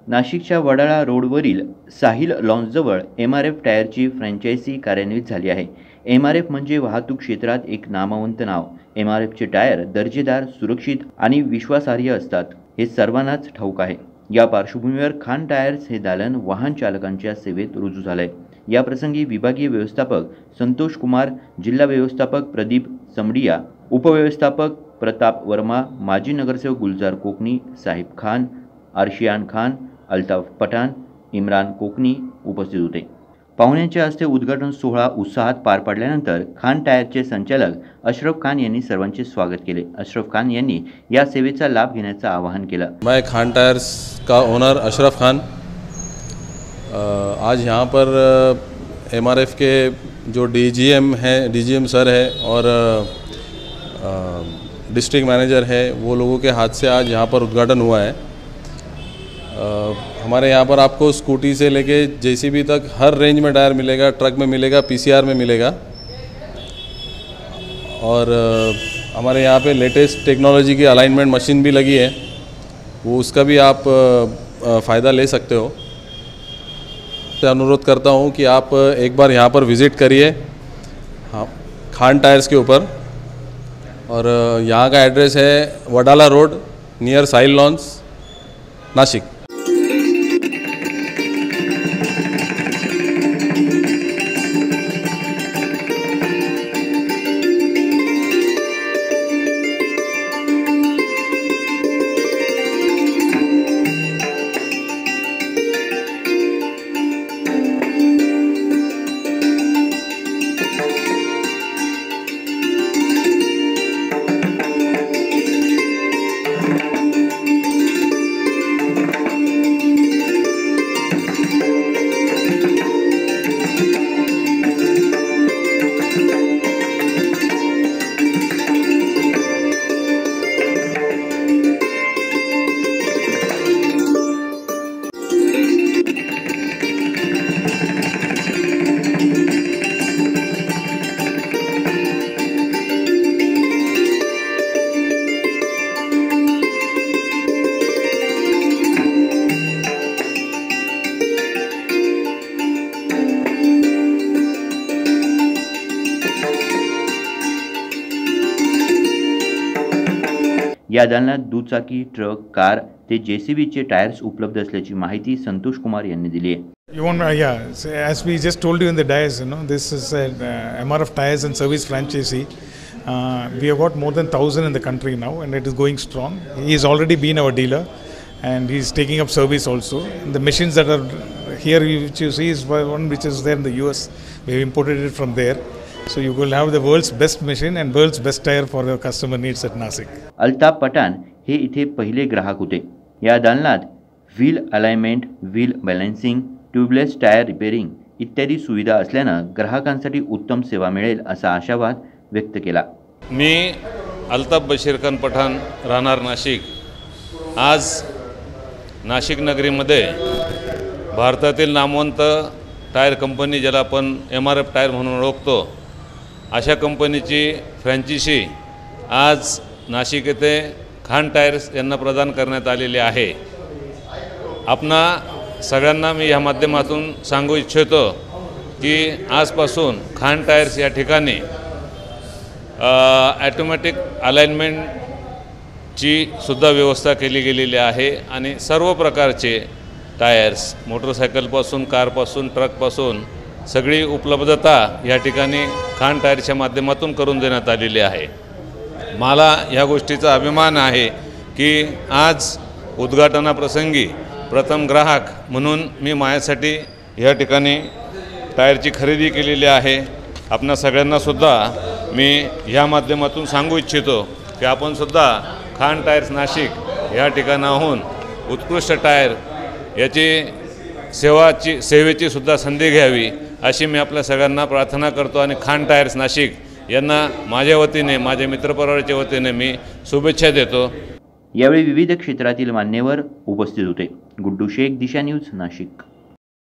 नाशिकच्या वडाळा रोडवरील साहिल लॉन्सजवळ एमआरएफ टायरची फ्रँचायझी कार्यान्वित झाली आहे. एमआरएफ म्हणजे वाहतूक क्षेत्रात एक नामवंत नाव. एमआरएफचे टायर दर्जेदार, सुरक्षित आणि विश्वासार्ह असतात, हे सर्वांनाच ठाऊक आहे. या पार्श्वभूमीवर खान टायर्स हे दालन वाहन चालकांच्या सेवेत रुजू झालंय. याप्रसंगी विभागीय व्यवस्थापक संतोष कुमार, जिल्हा व्यवस्थापक प्रदीप समडिया, उपव्यवस्थापक प्रताप वर्मा, माजी नगरसेवक गुलजार कोकणी, साहिब खान, आर्शियान खान, अल्ताफ पठाण, इम्रान कोकणी उपस्थित होते. पाहुण्यांच्या हस्ते उद्घाटन सोहळा उत्साहात पार पडल्यानंतर खान टायरचे संचालक अशरफ खान यांनी सर्वांचे स्वागत केले. अशरफ खान यांनी या सेवेचा लाभ घेण्याचं आवाहन केलं. मैं खान टायर्स का ओनर अशरफ खान आज यहाँ पर एमआरएफ के जो डीजीएम सर है और डिस्ट्रिक्ट मैनेजर है, वो लोगों के हाथ से आज यहाँ पर उद्घाटन हुआ है. हमारे यहाँ पर आपको स्कूटी से लेके जेसीबी तक हर रेंज में टायर मिलेगा, ट्रक में मिलेगा, पीसीआर में मिलेगा. और हमारे यहाँ पे लेटेस्ट टेक्नोलॉजी की अलाइनमेंट मशीन भी लगी है, वो उसका भी आप फ़ायदा ले सकते हो. तो अनुरोध करता हूँ कि आप एक बार यहाँ पर विज़िट करिए, हाँ, खान टायर्स के ऊपर. और यहाँ का एड्रेस है Wadala road near Sahil lawns, Nashik. या दालनात दुचाकी, ट्रक, कार ते जेसीबीचे टायर्स उपलब्ध असल्याची माहिती संतोष कुमार यांनी दिली आहे. So as we just told you in the dais, this is MRF Tires and Service Franchisee. We have got more than 1,000 in the country now, and it is going strong. He has already been our dealer, and he is taking up service also. And the machines that are here, which you see, is one which is there in the US. We have imported it from there. So you will have the world's best machine and world's best tire for your customer needs at Nasik. Altaf Pathan हे इथे पहिले ग्राहक होते. या दालनात wheel alignment, wheel balancing, tubeless tyre repairing इत्यादी सुविधा असल्यानं ग्राहकांसाठी उत्तम सेवा मिळेल असा आशावाद व्यक्त केला. मी अल्ताफ बशीर खान पठाण, राहणार नाशिक. आज नाशिक नगरीमध्ये भारतातील नामवंत टायर कंपनी, ज्याला आपण एमआरएफ टायर म्हणून ओळखतो, अशा कंपनीची फ्रँचायझी आज नाशिक येथे खान टायर्स यांना प्रदान करण्यात आलेली आहे. आपणा सगळ्यांना मी या माध्यमातून सांगू इच्छितो की आजपासून खान टायर्स या ठिकाणी ॲटोमॅटिक अलाइनमेंटची सुद्धा व्यवस्था केली गेलेली आहे आणि सर्व प्रकारचे टायर्स, मोटरसायकलपासून, कारपासून, ट्रकपासून सगळी उपलब्धता या ठिकाणी खान टायरच्या माध्यमातून करून देण्यात आलेली आहे. मला या गोष्टीचा अभिमान आहे की आज उद्घाटनाप्रसंगी प्रथम ग्राहक म्हणून मी माझ्यासाठी या ठिकाणी टायरची खरेदी केलेली आहे. आपणा सगळ्यांनासुद्धा मी या माध्यमातून सांगू इच्छितो की आपणसुद्धा खान टायर्स नाशिक या ठिकाणाहून उत्कृष्ट टायर याची सेवेची सुद्धा संधी घ्यावी अशी मी आपल्या सगळ्यांना प्रार्थना करतो. आणि खान टायर्स नाशिक यांना माझ्या वतीने, माझ्या मित्रपरिवाराच्या वतीने मी शुभेच्छा देतो. यावेळी विविध क्षेत्रातील मान्यवर उपस्थित होते. गुड्डू शेख, दिशा न्यूज, नाशिक.